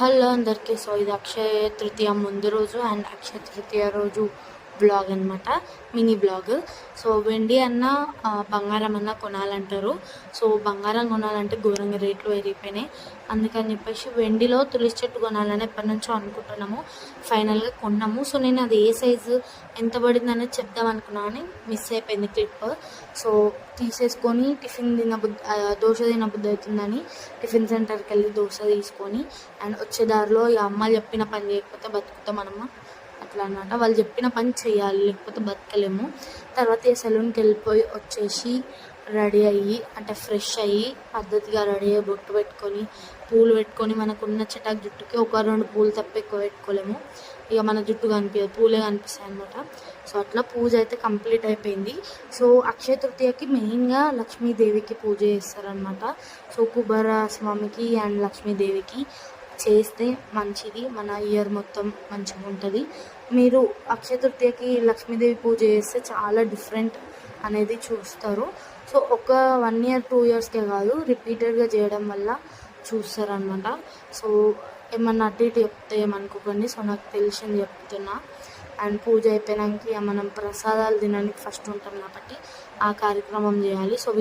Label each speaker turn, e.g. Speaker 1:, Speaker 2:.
Speaker 1: Hello అందరికీ. So ఇది అక్షయ తృతీయ ముందు రోజు అండ్ అక్షయ తృతీయ రోజు బ్లాగ్ అనమాట, మినీ బ్లాగ్. సో వెండి అన్న బంగారం అన్న కొనాలంటారు. సో బంగారం కొనాలంటే ఘోరంగా రేట్లు పెరిగిపోయినాయి. అందుకని చెప్పేసి వెండిలో తులసి చెట్టు కొనాలని ఎప్పటి నుంచో అనుకుంటున్నాము. ఫైనల్గా కొన్నాము. సో నేను అది ఏ సైజు ఎంత పడింది అనేది చెప్దాం అనుకున్నాను అని మిస్ అయిపోయింది క్లిప్. సో తీసేసుకొని టిఫిన్ దోశ తినబుద్ధి అవుతుందని టిఫిన్ సెంటర్కి వెళ్ళి దోశ తీసుకొని అండ్ వచ్చే దారిలో ఇక అమ్మ చెప్పిన పని చేయకపోతే బతుకుతాం మనమ్మ అట్లా అన్నమాట. వాళ్ళు చెప్పిన పని చేయాలి, లేకపోతే బతకలేము. తర్వాత ఈ సెలూన్కి వెళ్ళిపోయి వచ్చేసి రెడీ అయ్యి అంటే ఫ్రెష్ అయ్యి పద్ధతిగా రెడీ అయ్యి బొట్టు పెట్టుకొని పూలు పెట్టుకొని మనకున్న చిటాక్ జుట్టుకి ఒక 2 పూలు తప్ప ఎక్కువ పెట్టుకోలేము. ఇక మన జుట్టు కనిపించదు, పూలే కనిపిస్తాయి అనమాట. సో అట్లా పూజ అయితే కంప్లీట్ అయిపోయింది. సో అక్షయ తృతీయకి మెయిన్గా లక్ష్మీదేవికి పూజ చేస్తారనమాట. సో కుబేర స్వామికి అండ్ లక్ష్మీదేవికి చేస్తే మంచిది, మన ఇయర్ మొత్తం మంచిగా ఉంటుంది. మీరు అక్షయ తృతీయకి లక్ష్మీదేవి పూజ చేస్తే చాలా డిఫరెంట్ అనేది చూస్తారు. సో ఒక 1 year 2 yearsకే కాదు, రిపీటెడ్గా చేయడం వల్ల చూస్తారనమాట. సో ఏమన్నా అటు ఇటు చెప్తే ఏమనుకోకండి. సో నాకు తెలిసింది చెప్తున్నా. అండ్ పూజ అయిపోయినాక మనం ప్రసాదాలు తినడానికి ఫస్ట్ ఉంటాం కాబట్టి ఆ కార్యక్రమం చేయాలి. సో